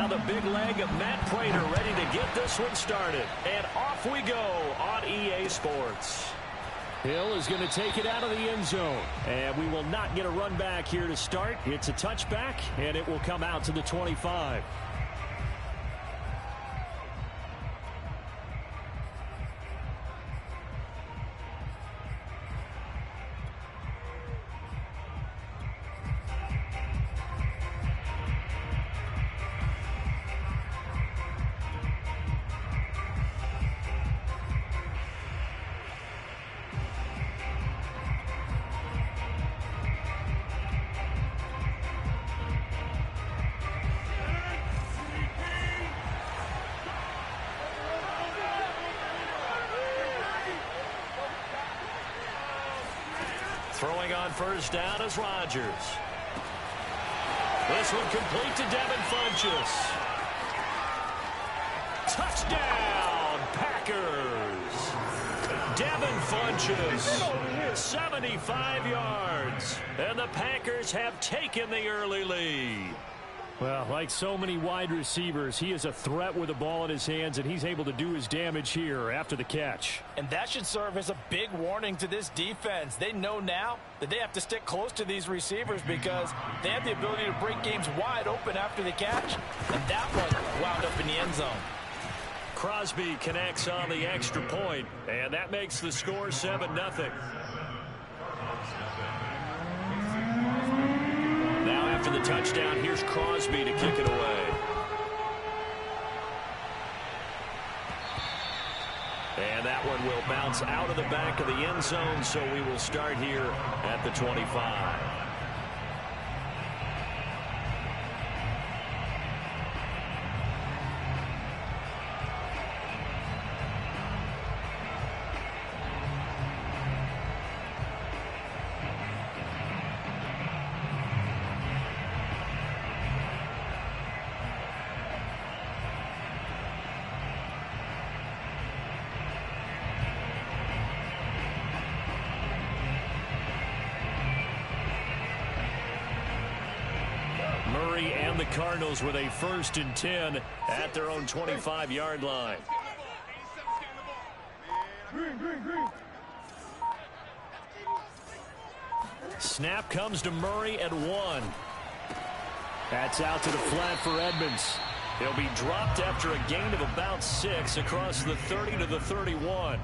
Now the big leg of Matt Prater ready to get this one started. And off we go on EA Sports. Hill is going to take it out of the end zone. And we will not get a run back here to start. It's a touchback, and it will come out to the 25. Throwing on first down is Rodgers. This one complete to Devin Funchess. Touchdown, Packers. Devin Funchess, 75 yards. And the Packers have taken the early lead. Well, like so many wide receivers, he is a threat with the ball in his hands, and he's able to do his damage here after the catch. And that should serve as a big warning to this defense. They know now that they have to stick close to these receivers because they have the ability to break games wide open after the catch. And that one wound up in the end zone. Crosby connects on the extra point, and that makes the score 7-0. Now after the touchdown, here's Crosby to kick it away. And that one will bounce out of the back of the end zone, so we will start here at the 25. And the Cardinals with a 1st and 10 at their own 25-yard line. Snap comes to Murray at 1. That's out to the flat for Edmonds. He'll be dropped after a gain of about 6 across the 30 to the 31.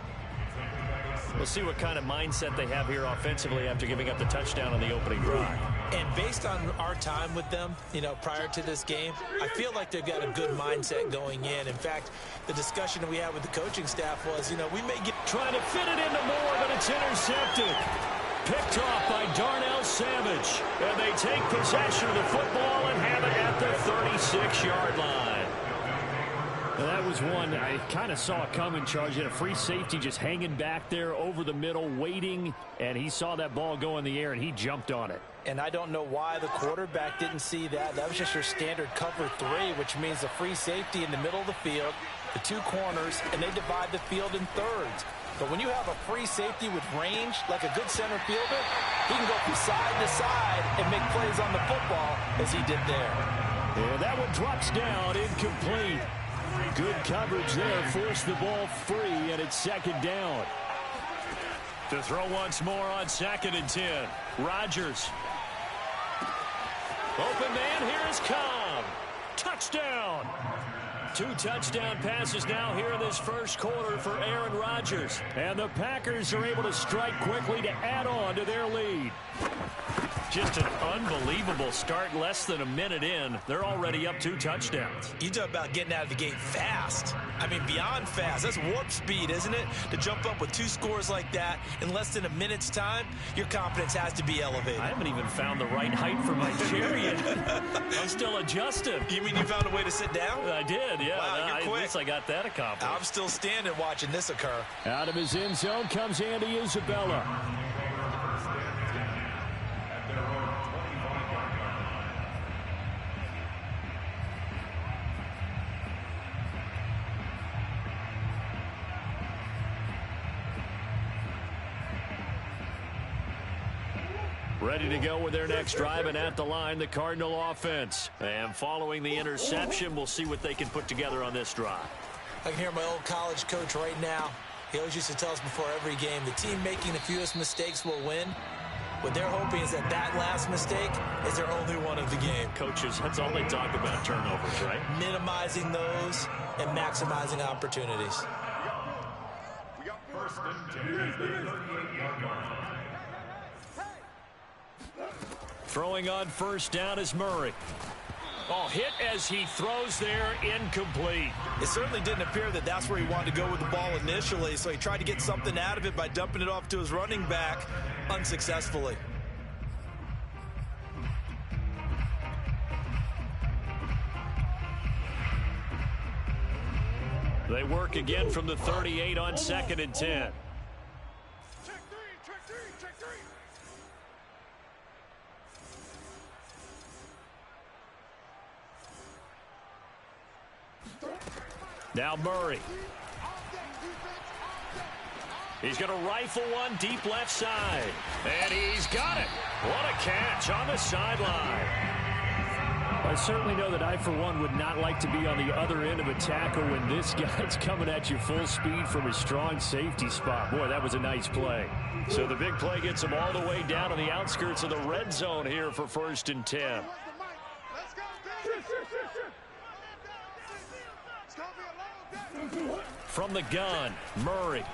We'll see what kind of mindset they have here offensively after giving up the touchdown on the opening drive. And based on our time with them, prior to this game, I feel like they've got a good mindset going in. In fact, the discussion we had with the coaching staff was, we may get... Trying to fit it into Moore, but it's intercepted. Picked off by Darnell Savage. And they take possession of the football and have it at the 36-yard line. Well, that was one I kind of saw coming. Charge at a free safety just hanging back there over the middle, waiting, and he saw that ball go in the air, and he jumped on it. And I don't know why the quarterback didn't see that. That was just your standard cover 3, which means a free safety in the middle of the field, the 2 corners, and they divide the field in thirds. But when you have a free safety with range, like a good center fielder, he can go from side to side and make plays on the football as he did there. Yeah, that one drops down, incomplete. Good coverage there, forced the ball free, and it's 2nd down. To throw once more on 2nd and 10. Rodgers. Open man, here is Cobb. Touchdown. 2 touchdown passes now here in this first quarter for Aaron Rodgers. And the Packers are able to strike quickly to add on to their lead. Just an unbelievable start, less than a minute in. They're already up 2 touchdowns. You talk about getting out of the gate fast. I mean, beyond fast. That's warp speed, isn't it? To jump up with 2 scores like that in less than a minute's time, your confidence has to be elevated. I haven't even found the right height for my chair yet. I'm still adjusting. You mean you found a way to sit down? I did, yeah. Wow, you're quick. At least I got that accomplished. I'm still standing watching this occur. Out of his end zone comes Andy Isabella. Ready to go with their next drive, and at the line, the Cardinal offense. And following the interception, we'll see what they can put together on this drive. I can hear my old college coach right now. He always used to tell us before every game, the team making the fewest mistakes will win. What they're hoping is that that last mistake is their only one of the game. Coaches, that's all they talk about, turnovers, right? Minimizing those and maximizing opportunities. We got first and 10. Throwing on first down is Murray. Oh, hit as he throws there, incomplete. It certainly didn't appear that that's where he wanted to go with the ball initially, so he tried to get something out of it by dumping it off to his running back unsuccessfully. They work again from the 38 on 2nd and 10. Now Murray. He's going to rifle one deep left side. And he's got it. What a catch on the sideline. I certainly know that I, for one, would not like to be on the other end of a tackle when this guy's coming at you full speed from his strong safety spot. Boy, that was a nice play. So the big play gets him all the way down to the outskirts of the red zone here for 1st and 10. From the gun, Murray.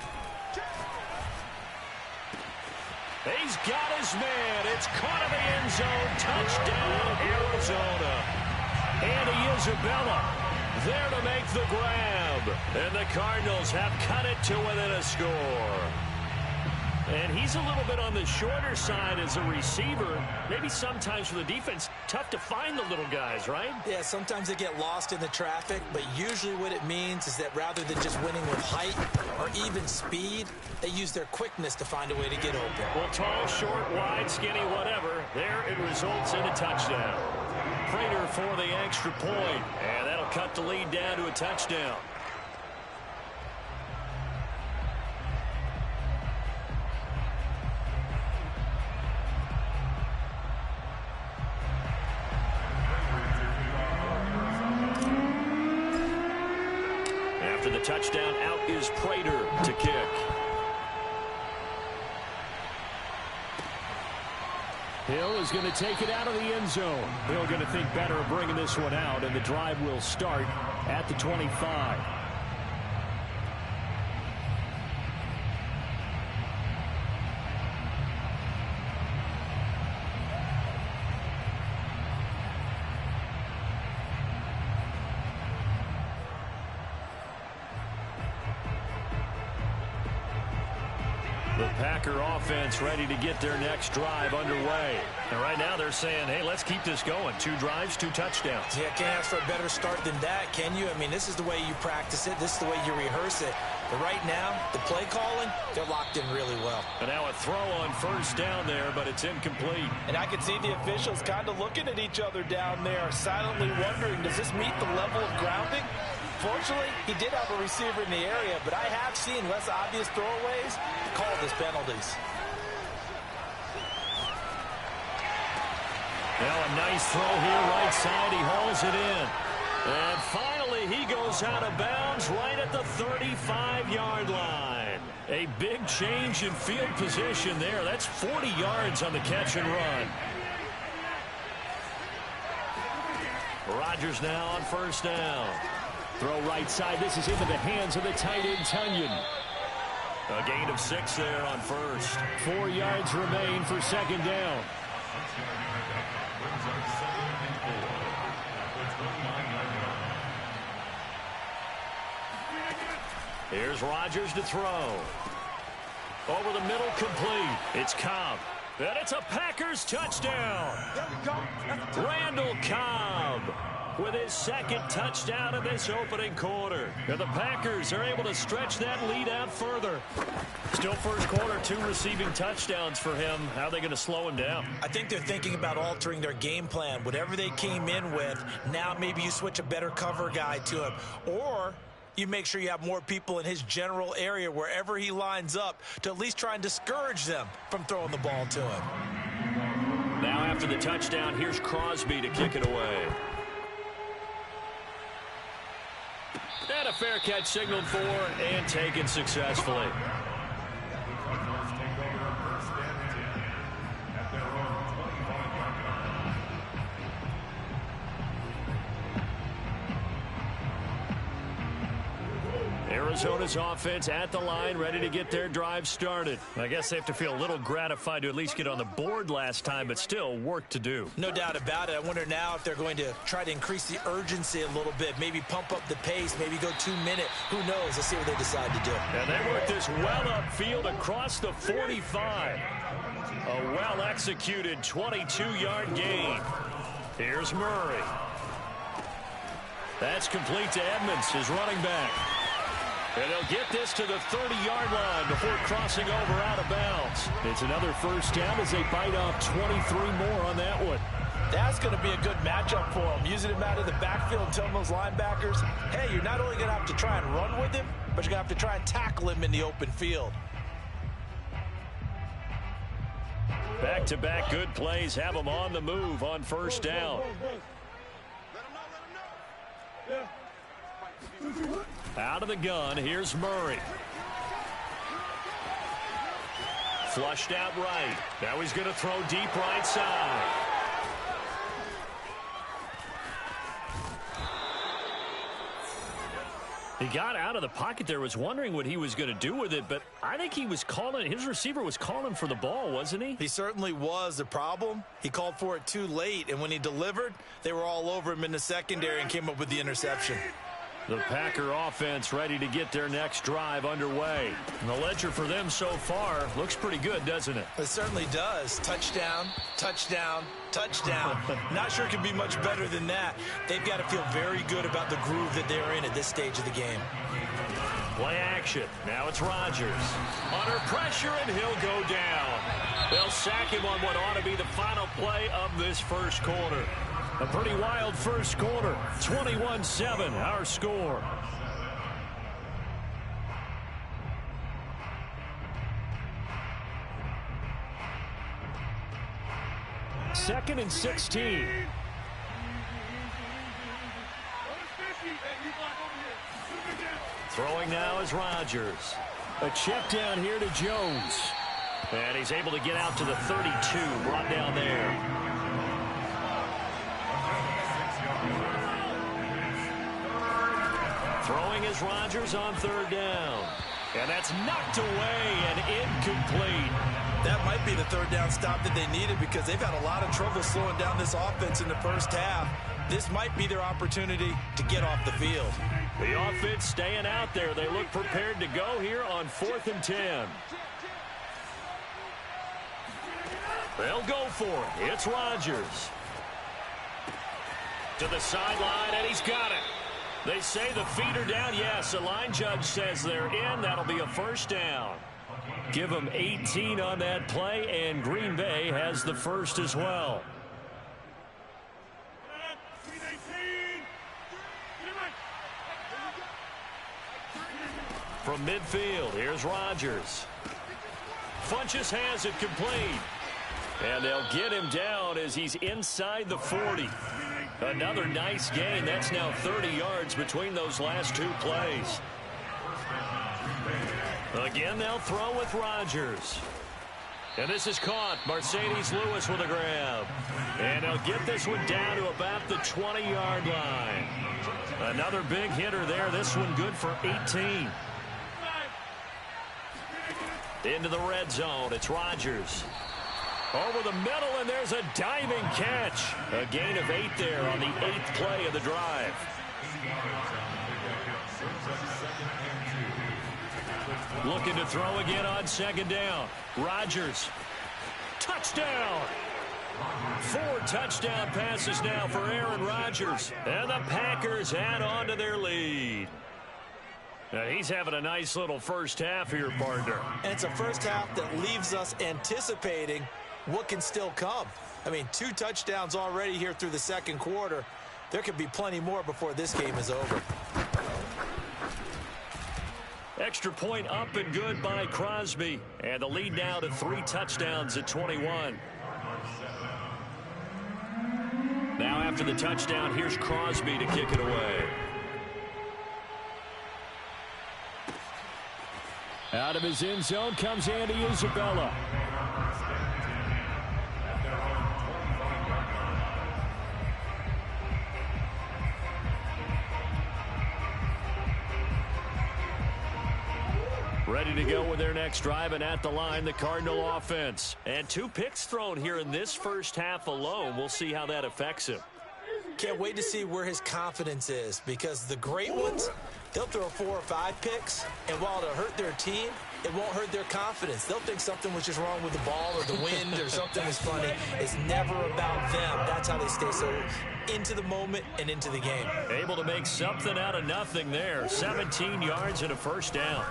He's got his man. It's caught in the end zone. Touchdown, Arizona. Andy Isabella there to make the grab. And the Cardinals have cut it to within a score. And he's a little bit on the shorter side as a receiver. Maybe sometimes for the defense, tough to find the little guys, right? Yeah, sometimes they get lost in the traffic, but usually what it means is that rather than just winning with height or even speed, they use their quickness to find a way to get open. Well, tall, short, wide, skinny, whatever. There it results in a touchdown. Prater for the extra point, and that'll cut the lead down to a touchdown. After the touchdown, out is Prater to kick. Hill is going to take it out of the end zone. Hill going to think better of bringing this one out, and the drive will start at the 25. The Packer offense ready to get their next drive underway. And right now they're saying, hey, let's keep this going. 2 drives, 2 touchdowns. Yeah, can't ask for a better start than that, can you? I mean, this is the way you practice it. This is the way you rehearse it. But right now, the play calling, they're locked in really well. And now a throw on first down there, but it's incomplete. And I can see the officials kind of looking at each other down there, silently wondering, does this meet the level of grounding? Fortunately, he did have a receiver in the area, but I have seen less obvious throwaways called as penalties. Now a nice throw here right side. He hauls it in. And finally, he goes out of bounds right at the 35-yard line. A big change in field position there. That's 40 yards on the catch and run. Rodgers now on first down. Throw right side. This is into the hands of the tight end, Tunyon. A gain of 6 there on first. 4 yards remain for second down. Here's Rodgers to throw. Over the middle, complete. It's Cobb. And it's a Packers touchdown. Randall Cobb with his second touchdown in this opening quarter. And the Packers are able to stretch that lead out further. Still first quarter, 2 receiving touchdowns for him. How are they going to slow him down? I think they're thinking about altering their game plan. Whatever they came in with, now maybe you switch a better cover guy to him. Or you make sure you have more people in his general area wherever he lines up to at least try and discourage them from throwing the ball to him. Now after the touchdown, here's Crosby to kick it away. And a fair catch signaled for and taken successfully. Arizona's offense at the line, ready to get their drive started. I guess they have to feel a little gratified to at least get on the board last time, but still work to do. No doubt about it. I wonder now if they're going to try to increase the urgency a little bit, maybe pump up the pace, maybe go 2 minute. Who knows? Let's see what they decide to do. And they work this well upfield across the 45. A well-executed 22-yard gain. Here's Murray. That's complete to Edmonds, his running back. And they'll get this to the 30-yard line before crossing over out of bounds. It's another first down as they bite off 23 more on that one. That's going to be a good matchup for them. Using him out of the backfield and telling those linebackers, hey, you're not only going to have to try and run with him, but you're going to have to try and tackle him in the open field. Back-to-back good plays have them on the move on first down. Out of the gun, here's Murray. Flushed out right. Now he's going to throw deep right side. He got out of the pocket there, was wondering what he was going to do with it, but I think he was calling, his receiver was calling for the ball, wasn't he? He certainly was. The problem, he called for it too late, and when he delivered, they were all over him in the secondary and came up with the interception. The Packer offense ready to get their next drive underway. And the ledger for them so far looks pretty good, doesn't it? It certainly does. Touchdown, touchdown, touchdown. Not sure it can be much better than that. They've got to feel very good about the groove that they're in at this stage of the game. Play action. Now it's Rodgers. Under pressure, and he'll go down. They'll sack him on what ought to be the final play of this first quarter. A pretty wild first quarter. 21-7, our score. Second and 16. Throwing now is Rodgers. A check down here to Jones. And he's able to get out to the 32, brought down there. Throwing is Rodgers on third down. And that's knocked away and incomplete. That might be the third down stop that they needed because they've had a lot of trouble slowing down this offense in the first half. This might be their opportunity to get off the field. The offense staying out there. They look prepared to go here on 4th and 10. They'll go for it. It's Rodgers. To the sideline, and he's got it. They say the feet are down. Yes, the line judge says they're in. That'll be a first down. Give them 18 on that play, and Green Bay has the first as well. From midfield, here's Rodgers. Funches has it complete. And they'll get him down as he's inside the 40. Another nice gain. That's now 30 yards between those last two plays. Again, they'll throw with Rodgers. And this is caught. Mercedes Lewis with a grab. And they'll get this one down to about the 20-yard line. Another big hitter there. This one good for 18. Into the red zone. It's Rodgers. Over the middle, and there's a diving catch. A gain of 8 there on the 8th play of the drive. Looking to throw again on second down. Rodgers. Touchdown. 4 touchdown passes now for Aaron Rodgers. And the Packers add on to their lead. Now he's having a nice little first half here, partner. And it's a first half that leaves us anticipating what can still come. I mean, 2 touchdowns already here through the second quarter. There could be plenty more before this game is over. Extra point up and good by Crosby. And the lead now to 3 touchdowns at 21. Now after the touchdown, here's Crosby to kick it away. Out of his end zone comes Andy Isabella. Ready to go with their next drive, and at the line, the Cardinal offense. And 2 picks thrown here in this first half alone. We'll see how that affects him. Can't wait to see where his confidence is, because the great ones, they'll throw 4 or 5 picks, and while it'll hurt their team, it won't hurt their confidence. They'll think something was just wrong with the ball or the wind or something is funny. It's never about them. That's how they stay so into the moment and into the game. Able to make something out of nothing there. 17 yards and a first down.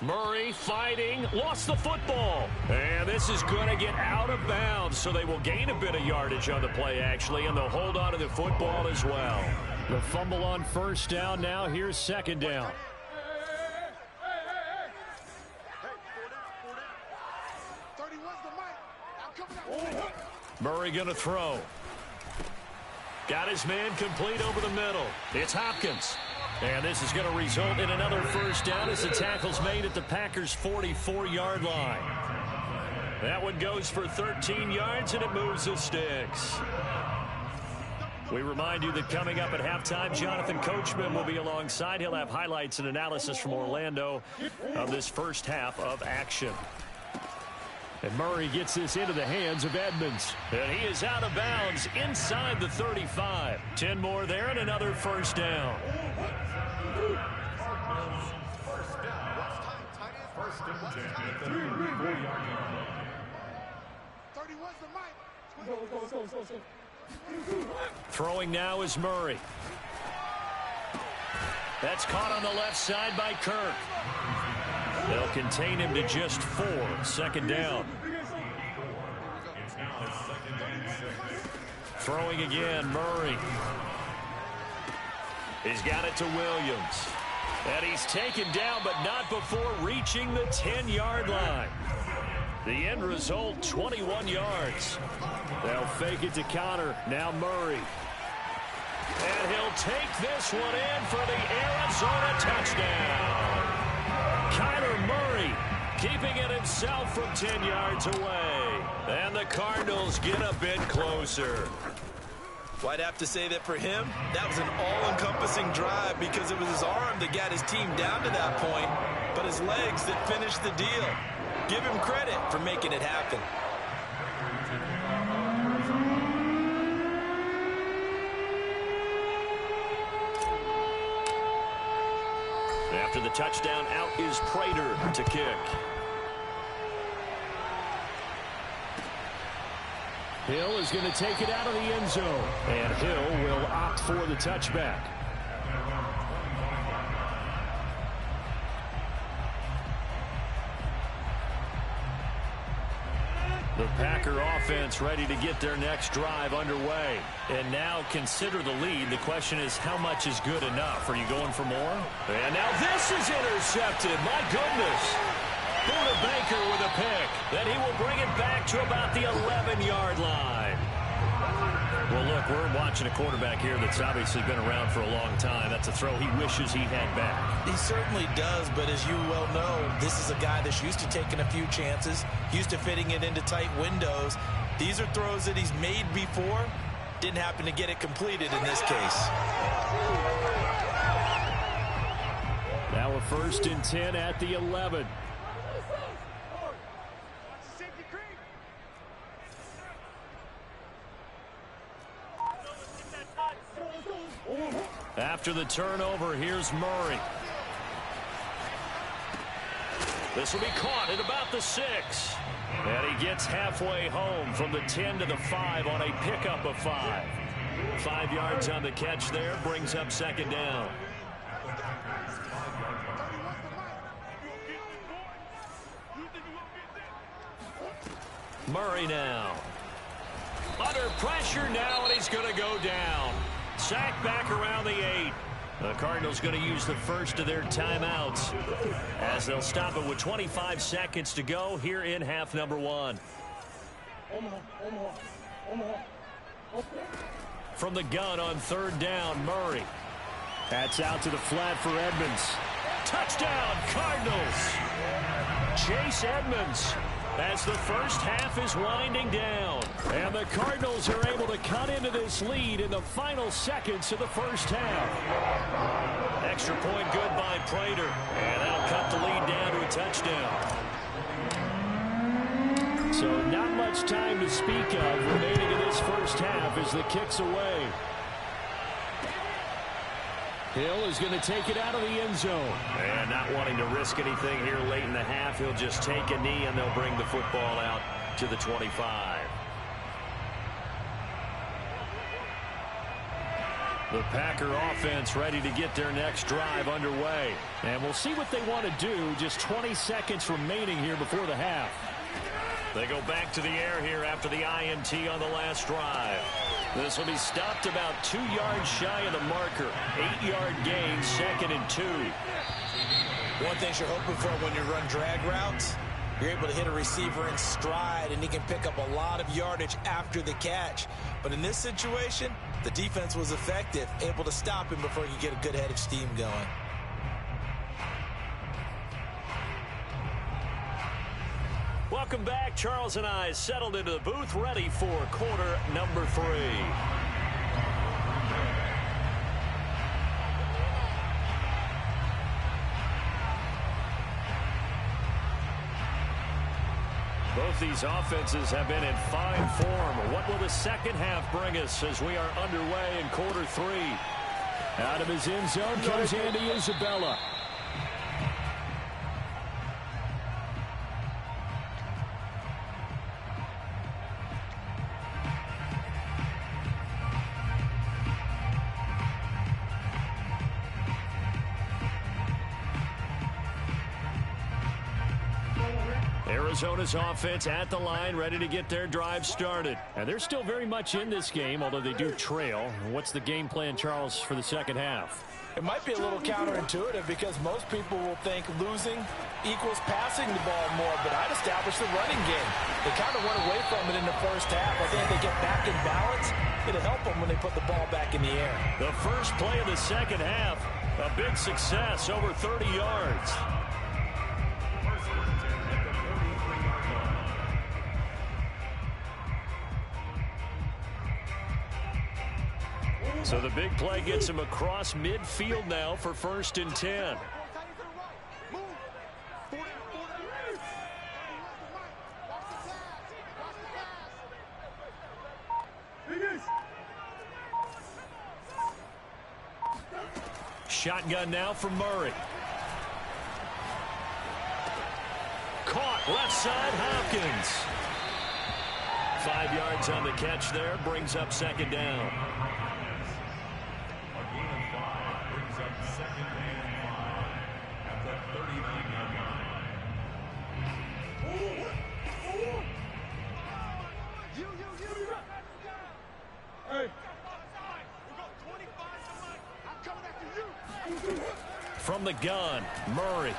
Murray fighting, lost the football. And this is going to get out of bounds, so they will gain a bit of yardage on the play, actually, and they'll hold on to the football as well. The fumble on first down. Now here's second down. Murray going to throw. Got his man complete over the middle. It's Hopkins. And this is going to result in another first down as the tackle's made at the Packers' 44-yard line. That one goes for 13 yards, and it moves the sticks. We remind you that coming up at halftime, Jonathan Coachman will be alongside. He'll have highlights and analysis from Orlando of this first half of action. And Murray gets this into the hands of Edmonds. And he is out of bounds inside the 35. 10 more there and another first down. Throwing now is Murray. That's caught on the left side by Kirk. They'll contain him to just 4. Second down. Throwing again, Murray. He's got it to Williams. And he's taken down, but not before reaching the 10-yard line. The end result, 21 yards. They'll fake it to Connor. Now Murray. And he'll take this one in for the Arizona touchdown. Kyler Murray keeping it himself from 10 yards away. And the Cardinals get a bit closer. Well, I'd have to say that for him, that was an all-encompassing drive because it was his arm that got his team down to that point, but his legs that finished the deal. Give him credit for making it happen. After the touchdown, out is Prater to kick. Hill is going to take it out of the end zone. And Hill will opt for the touchback. The Packer offense ready to get their next drive underway. And now consider the lead. The question is, how much is good enough? Are you going for more? And now this is intercepted. My goodness. Buda Baker with a pick. Then he will bring it back to about the 11-yard line. Well, look, we're watching a quarterback here that's obviously been around for a long time. That's a throw he wishes he had back. He certainly does, but as you well know, this is a guy that's used to taking a few chances, used to fitting it into tight windows. These are throws that he's made before. Didn't happen to get it completed in this case. Now a 1st and 10 at the 11. After the turnover, here's Murray. This will be caught at about the 6. And he gets halfway home from the 10 to the 5 on a pickup of 5. 5 yards on the catch there, brings up second down. Murray now. Under pressure now, and he's going to go down. Sacked back around the 8. The Cardinals going to use the first of their timeouts as they'll stop it with 25 seconds to go here in half number 1. From the gun on third down, Murray. That's out to the flat for Edmonds. Touchdown, Cardinals. Chase Edmonds as the first half is winding down. And the Cardinals are able to cut into this lead in the final seconds of the first half. Extra point good by Prater. And that'll cut the lead down to a touchdown. So not much time to speak of remaining in this first half as the kick's away. Hill is going to take it out of the end zone. And not wanting to risk anything here late in the half, he'll just take a knee and they'll bring the football out to the 25. The Packer offense ready to get their next drive underway. And we'll see what they want to do. Just 20 seconds remaining here before the half. They go back to the air here after the INT on the last drive. This will be stopped about 2 yards shy of the marker. 8-yard gain, 2nd and 2. One thing you're hoping for when you run drag routes, you're able to hit a receiver in stride, and he can pick up a lot of yardage after the catch. But in this situation, the defense was effective, able to stop him before he could get a good head of steam going. Welcome back. Charles and I settled into the booth, ready for quarter number 3. Both these offenses have been in fine form. What will the second half bring us as we are underway in quarter 3? Out of his end zone comes Andy Isabella. Arizona's offense at the line, ready to get their drive started. And they're still very much in this game, although they do trail. What's the game plan, Charles, for the second half? It might be a little counterintuitive because most people will think losing equals passing the ball more, but I'd establish the running game. They kind of went away from it in the first half. I think if they get back in balance, it'll help them when they put the ball back in the air. The first play of the second half, a big success, over 30 yards. So the big play gets him across midfield now for 1st and 10. Shotgun now for Murray. Caught left side, Hopkins. 5 yards on the catch there, brings up 2nd down. From the gun, Murray.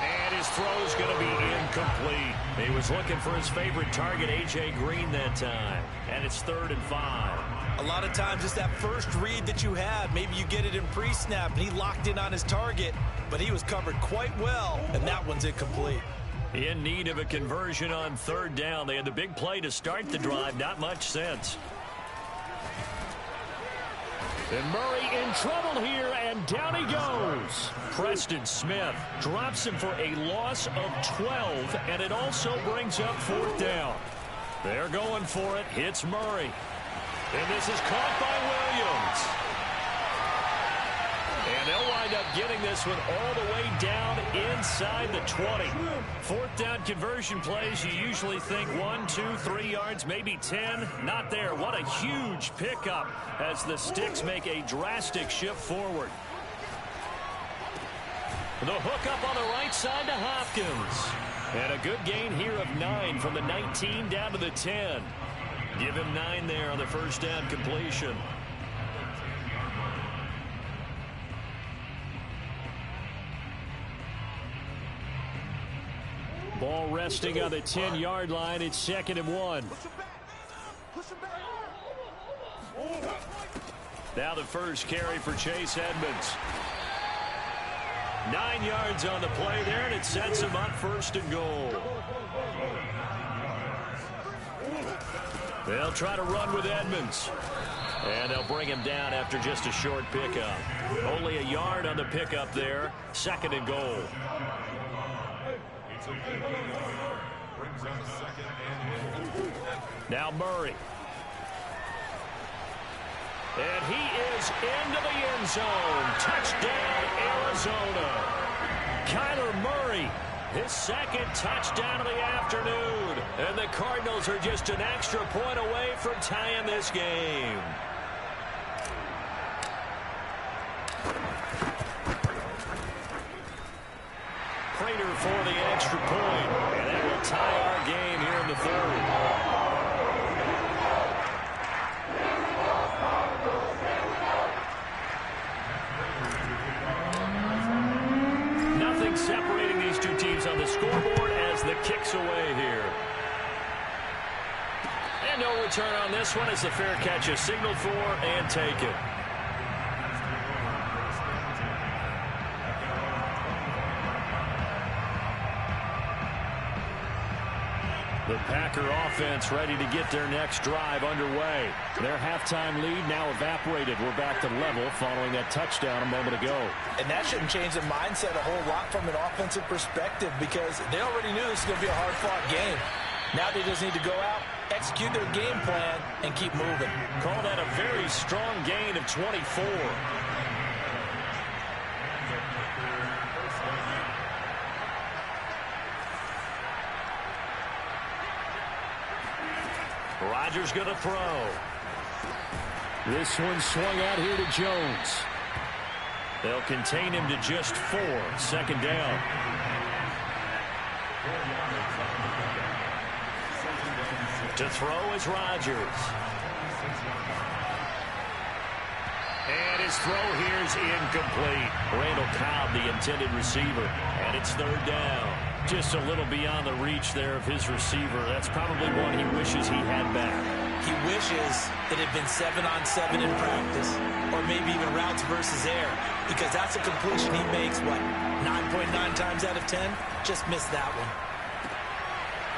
And his throw's going to be incomplete. He was looking for his favorite target, A.J. Green, that time. And it's 3rd and 5. A lot of times it's that first read that you have. Maybe you get it in pre-snap, and he locked in on his target, but he was covered quite well, and that one's incomplete. In need of a conversion on 3rd down. They had the big play to start the drive. Not much sense. And Murray in trouble here, and down he goes. Preston Smith drops him for a loss of 12, and it also brings up 4th down. They're going for it. Hits Murray. And this is caught by Williams. And they'll wind up getting this one all the way down inside the 20. 4th down conversion plays, you usually think 1, 2, 3 yards, maybe 10. Not there. What a huge pickup as the Sticks make a drastic shift forward. The hook up on the right side to Hopkins. And a good gain here of 9 from the 19 down to the 10. Give him 9 there on the 1st down completion. Ball resting on the 10-yard line. It's 2nd and 1. Now the first carry for Chase Edmonds. 9 yards on the play there, and it sets him up 1st and goal. They'll try to run with Edmonds. And they'll bring him down after just a short pickup. Only a yard on the pickup there. 2nd and goal. Now Murray. And he is into the end zone. Touchdown, Arizona. Kyler Murray, his 2nd touchdown of the afternoon. And the Cardinals are just an extra point away from tying this game. Prater for the extra point. And that will tie our game here in the 3rd. Separating these two teams on the scoreboard as the kick's away here. And no return on this one as the fair catch is signaled for and taken. The Packer offense ready to get their next drive underway. Their halftime lead now evaporated. We're back to level following that touchdown a moment ago. And that shouldn't change the mindset a whole lot from an offensive perspective because they already knew this was going to be a hard-fought game. Now they just need to go out, execute their game plan, and keep moving. Call that a very strong gain of 24. Rodgers going to throw. This one swung out here to Jones. They'll contain him to just 4. 2nd down. To throw is Rodgers. And his throw here is incomplete. Randall Cobb, the intended receiver. And it's 3rd down. Just a little beyond the reach there of his receiver. That's probably one he wishes he had back. He wishes it had been 7-on-7 in practice, or maybe even routes versus air, because that's a completion he makes, what, 9.9 times out of 10? Just missed that one.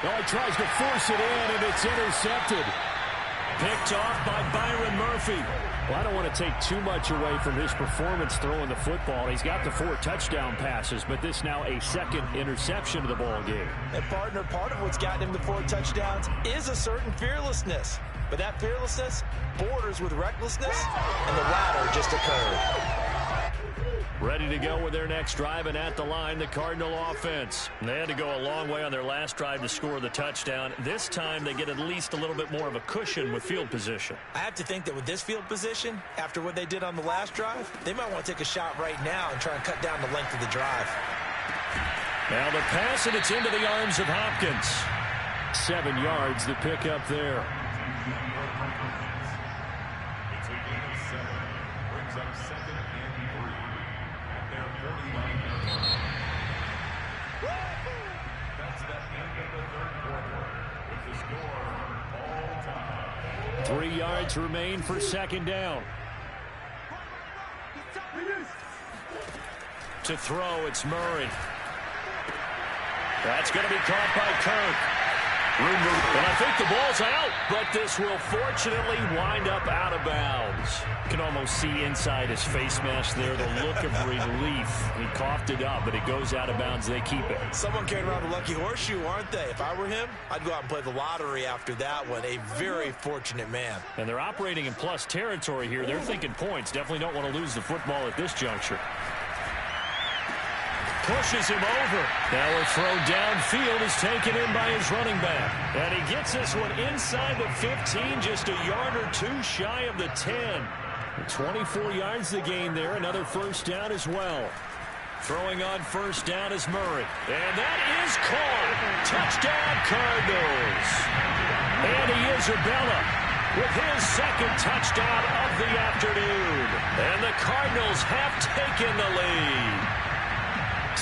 Oh, he tries to force it in, and it's intercepted. Picked off by Byron Murphy. Well, I don't want to take too much away from his performance throwing the football. He's got the 4 touchdown passes, but this now a 2nd interception of the ball game. And partner, part of what's gotten him the 4 touchdowns is a certain fearlessness. But that fearlessness borders with recklessness, and the latter just occurred. Ready to go with their next drive, and at the line, the Cardinal offense. They had to go a long way on their last drive to score the touchdown. This time, they get at least a little bit more of a cushion with field position. I have to think that with this field position, after what they did on the last drive, they might want to take a shot right now and try and cut down the length of the drive. Now the pass, and it's into the arms of Hopkins. 7 yards, the pickup there. The score, all time. 3 yards remain for 2nd down. To throw, it's Murray. That's going to be caught by Kirk. And I think the ball's out, but this will fortunately wind up out of bounds. You can almost see inside his face mask there the look of relief. He coughed it up, but it goes out of bounds. They keep it. Someone carried around a lucky horseshoe, aren't they? If I were him, I'd go out and play the lottery after that one. A very fortunate man. And they're operating in plus territory here. They're thinking points. Definitely don't want to lose the football at this juncture. Pushes him over. Now a throw downfield is taken in by his running back. And he gets this one inside the 15, just a yard or two shy of the 10. 24 yards the gain there. Another first down as well. Throwing on first down is Murray. And that is caught. Touchdown Cardinals. And Isabella with his 2nd touchdown of the afternoon. And the Cardinals have taken the lead.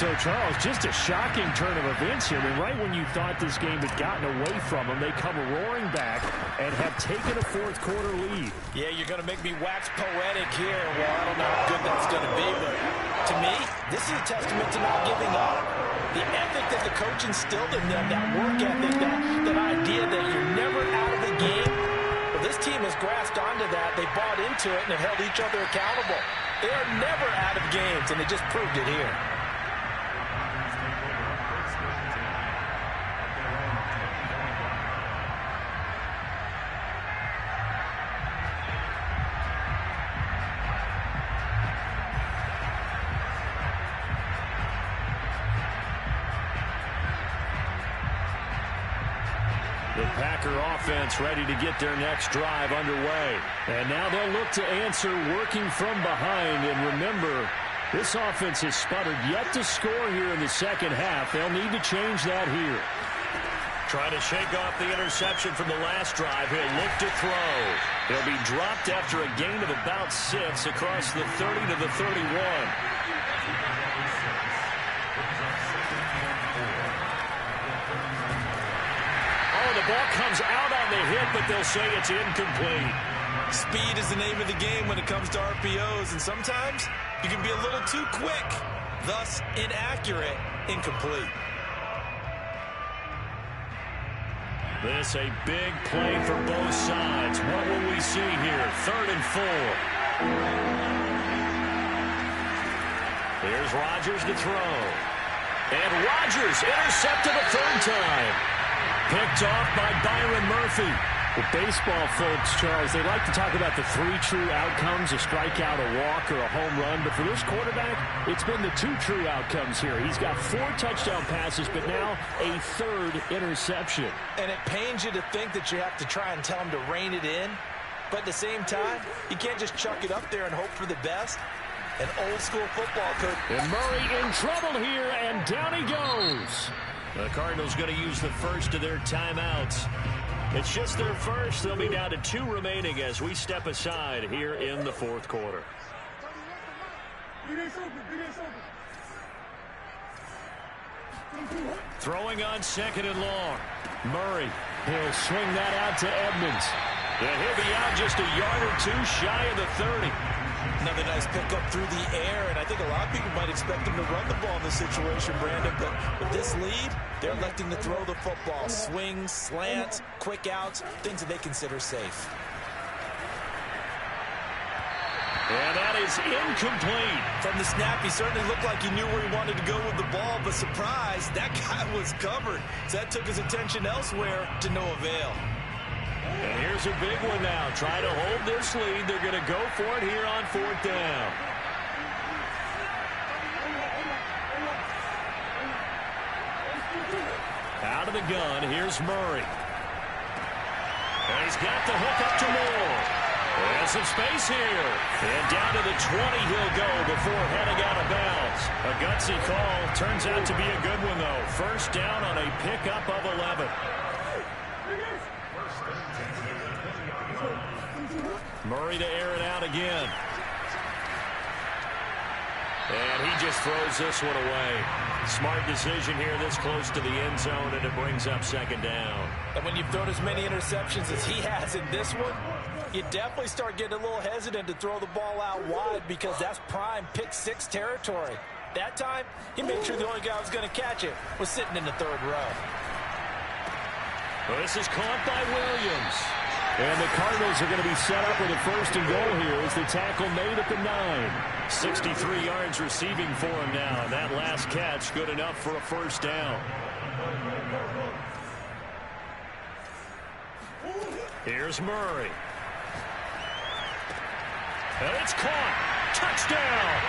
So, Charles, just a shocking turn of events here. I mean, right when you thought this game had gotten away from them, they come roaring back and have taken a fourth-quarter lead. Yeah, you're going to make me wax poetic here. Well, I don't know how good that's going to be, but to me, this is a testament to not giving up. The ethic that the coach instilled in them, that work ethic, that idea that you're never out of the game. Well, this team has grasped onto that. They bought into it and have held each other accountable. They are never out of games, and they just proved it here. The Packer offense ready to get their next drive underway. And now they'll look to answer working from behind. And remember, this offense has sputtered yet to score here in the second half. They'll need to change that here. Trying to shake off the interception from the last drive. He'll look to throw. He'll be dropped after a gain of about 6 across the 30 to the 31. The ball comes out on the hit, but they'll say it's incomplete. Speed is the name of the game when it comes to RPOs, and sometimes you can be a little too quick, thus inaccurate, incomplete. This a big play for both sides. What will we see here? 3rd and 4. Here's Rodgers to throw. And Rodgers intercepted a 3rd time. Picked off by Byron Murphy. The baseball folks, Charles, they like to talk about the 3 true outcomes, a strikeout, a walk, or a home run. But for this quarterback, it's been the 2 true outcomes here. He's got 4 touchdown passes, but now a 3rd interception. And it pains you to think that you have to try and tell him to rein it in. But at the same time, you can't just chuck it up there and hope for the best. An old-school football coach. And Murray in trouble here, and down he goes. The Cardinals going to use the first of their timeouts. It's just their first. They'll be down to 2 remaining as we step aside here in the 4th quarter. Throwing on 2nd and long. Murray. He'll swing that out to Edmonds. And he'll be out just a yard or 2 shy of the 30. Another nice pickup through the air, and I think a lot of people might expect him to run the ball in this situation, Brandon, but with this lead, they're electing to throw the football. Swings, slants, quick outs, things that they consider safe. And that is incomplete. From the snap, he certainly looked like he knew where he wanted to go with the ball, but surprise, that guy was covered. So that took his attention elsewhere to no avail. And here's a big one now. Try to hold this lead. They're going to go for it here on 4th down. Out of the gun, here's Murray. And he's got the hook up to Moore. There's some space here. And down to the 20 he'll go before heading out of bounds. A gutsy call. Turns out to be a good one, though. 1st down on a pickup of 11. Murray to air it out again. And he just throws this one away. Smart decision here this close to the end zone, and it brings up 2nd down. And when you've thrown as many interceptions as he has in this one, you definitely start getting a little hesitant to throw the ball out wide because that's prime pick 6 territory. That time, he made sure the only guy who was going to catch it was sitting in the 3rd row. Well, this is caught by Williams. And the Cardinals are going to be set up with a 1st and goal here as the tackle made at the 9. 63 yards receiving for him now. That last catch good enough for a 1st down. Here's Murray. And it's caught. Touchdown.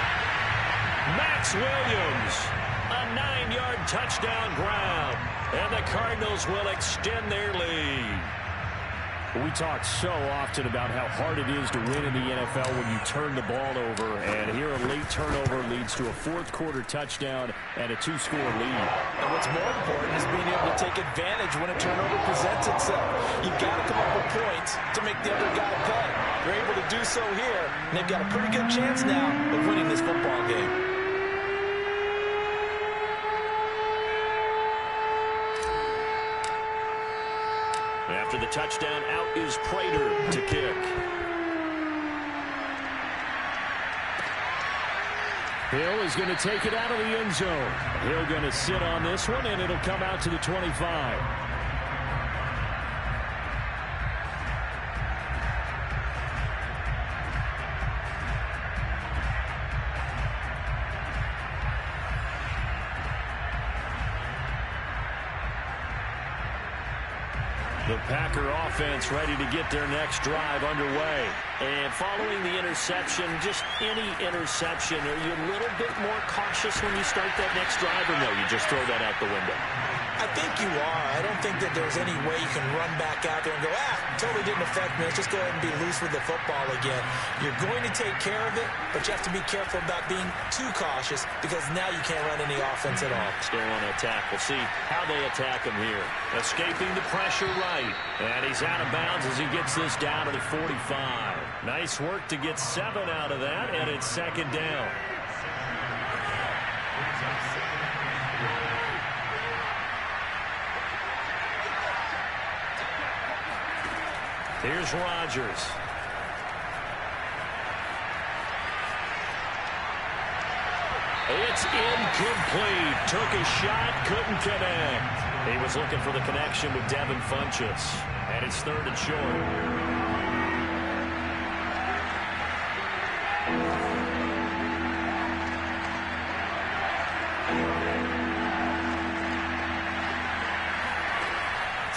Max Williams. A 9-yard touchdown grab. And the Cardinals will extend their lead. We talk so often about how hard it is to win in the NFL when you turn the ball over, and here a late turnover leads to a 4th quarter touchdown and a 2-score lead. And what's more important is being able to take advantage when a turnover presents itself. You've got to come up with points to make the other guy pay. They're able to do so here, and they've got a pretty good chance now of winning this football game. After the touchdown, out is Prater to kick. Hill is going to take it out of the end zone. Hill going to sit on this one, and it'll come out to the 25. The Packer offense ready to get their next drive underway. And following the interception, just any interception, are you a little bit more cautious when you start that next drive, or no, you just throw that out the window? I think you are. I don't think that there's any way you can run back out there and go, totally didn't affect me. Let's just go ahead and be loose with the football again. You're going to take care of it, but you have to be careful about being too cautious because now you can't run any offense at all. Still want to attack. We'll see how they attack him here. Escaping the pressure right. And he's out of bounds as he gets this down to the 45. Nice work to get 7 out of that, and it's second down. Here's Rodgers. It's incomplete. Took a shot, couldn't connect. He was looking for the connection with Devin Funchess. And it's 3rd and short.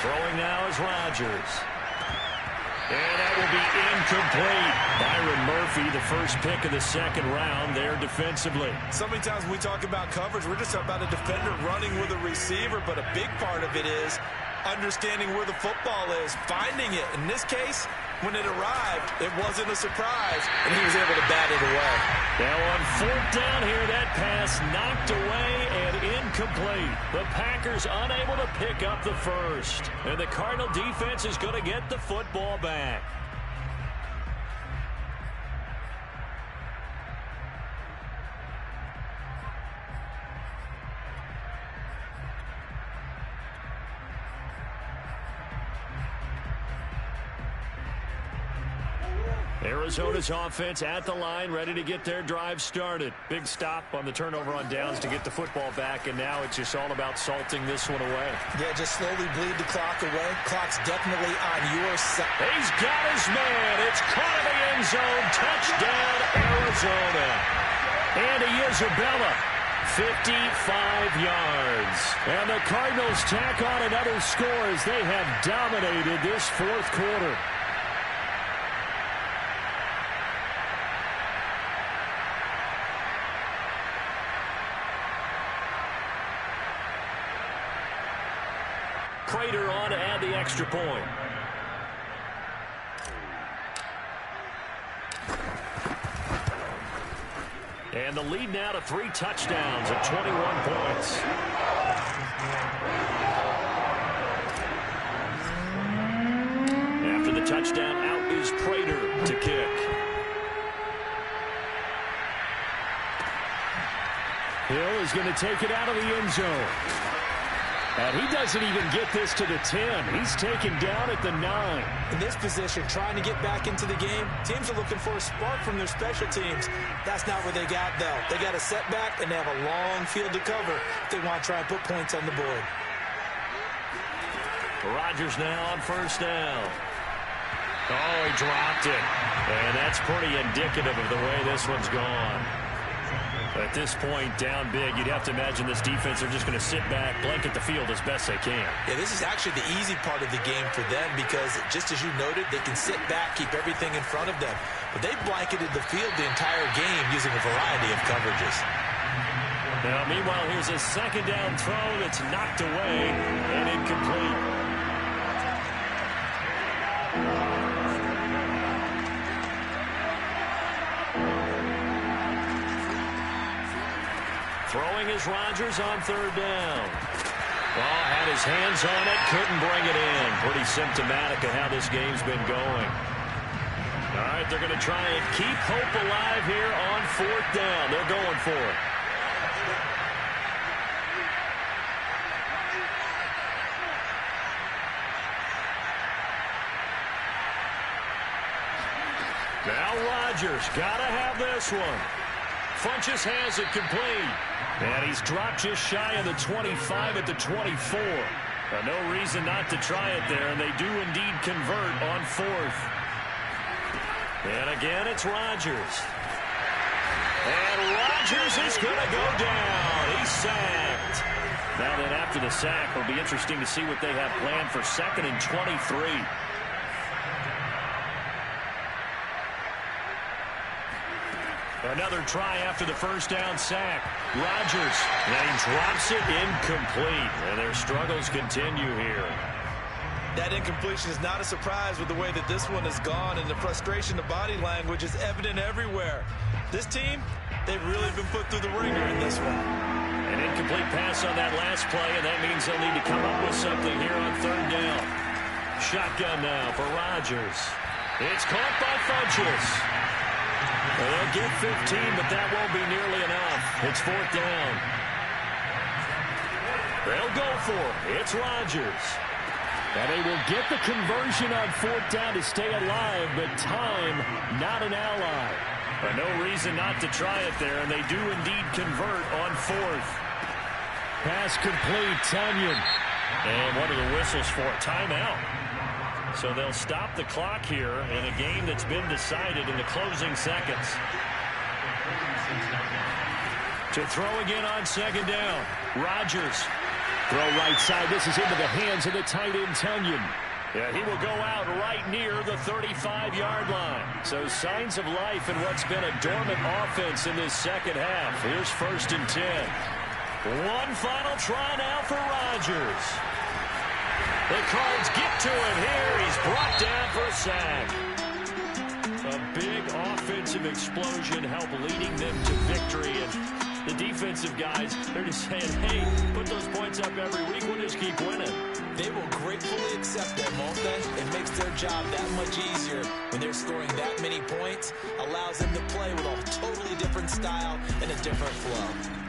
Throwing now is Rodgers. And that will be incomplete. Byron Murphy, the first pick of the second round there defensively. So many times when we talk about coverage, we're just talking about a defender running with a receiver, but a big part of it is understanding where the football is, finding it. In this case, when it arrived, it wasn't a surprise, and he was able to bat it away. Now on 4th down here, that pass knocked away and incomplete. The Packers unable to pick up the first. And the Cardinal defense is going to get the football back. Arizona's offense at the line, ready to get their drive started. Big stop on the turnover on downs to get the football back, and now it's just all about salting this one away. Yeah, just slowly bleed the clock away. Clock's definitely on your side. He's got his man. It's caught in the end zone. Touchdown, Arizona. Andy Isabella, 55 yards. And the Cardinals tack on another score as they have dominated this 4th quarter. Prater on to add the extra point. And the lead now to 3 touchdowns at 21 points. After the touchdown, out is Prater to kick. Hill is going to take it out of the end zone. And he doesn't even get this to the 10. He's taken down at the 9. In this position, trying to get back into the game, teams are looking for a spark from their special teams. That's not what they got, though. They got a setback, and they have a long field to cover if they want to try and put points on the board. Rodgers now on 1st down. Oh, he dropped it. And that's pretty indicative of the way this one's gone. At this point, down big, you'd have to imagine this defense are just going to sit back, blanket the field as best they can. Yeah, this is actually the easy part of the game for them because, just as you noted, they can sit back, keep everything in front of them. But they blanketed the field the entire game using a variety of coverages. Now, meanwhile, here's a 2nd down throw that's knocked away and incomplete. Throwing is Rodgers on 3rd down. Well, had his hands on it, couldn't bring it in. Pretty symptomatic of how this game's been going. All right, they're going to try and keep hope alive here on 4th down. They're going for it. Rodgers. Gotta have this one. Funches has it complete. And he's dropped just shy of the 25 at the 24. No reason not to try it there, and they do indeed convert on 4th. And again, it's Rodgers. And Rodgers is going to go down. He's sacked. Now then, after the sack, it'll be interesting to see what they have planned for 2nd and 23. Another try after the first down sack. Rodgers, and he drops it incomplete. And their struggles continue here. That incompletion is not a surprise with the way that this one has gone, and the frustration, the body language is evident everywhere. This team, they've really been put through the ringer in this one. An incomplete pass on that last play, and that means they'll need to come up with something here on 3rd down. Shotgun now for Rodgers. It's caught by Funches. Well, they'll get 15, but that won't be nearly enough. It's 4th down. They'll go for it. It's Rodgers. And they will get the conversion on 4th down to stay alive, but time, not an ally. But no reason not to try it there, and they do indeed convert on 4th. Pass complete, Tunyon. And what are the whistles for? Timeout. So they'll stop the clock here in a game that's been decided in the closing seconds. To throw again on 2nd down. Rodgers. Throw right side. This is into the hands of the tight end, Tunyon. Yeah, he will go out right near the 35-yard line. So signs of life in what's been a dormant offense in this second half. Here's 1st and 10. One final try now for Rodgers. The Cards get to him here. He's brought down for a sack. A big offensive explosion helped leading them to victory. And the defensive guys, they're just saying, hey, put those points up every week. We'll just keep winning. They will gratefully accept that, won't they? It makes their job that much easier when they're scoring that many points. Allows them to play with a totally different style and a different flow.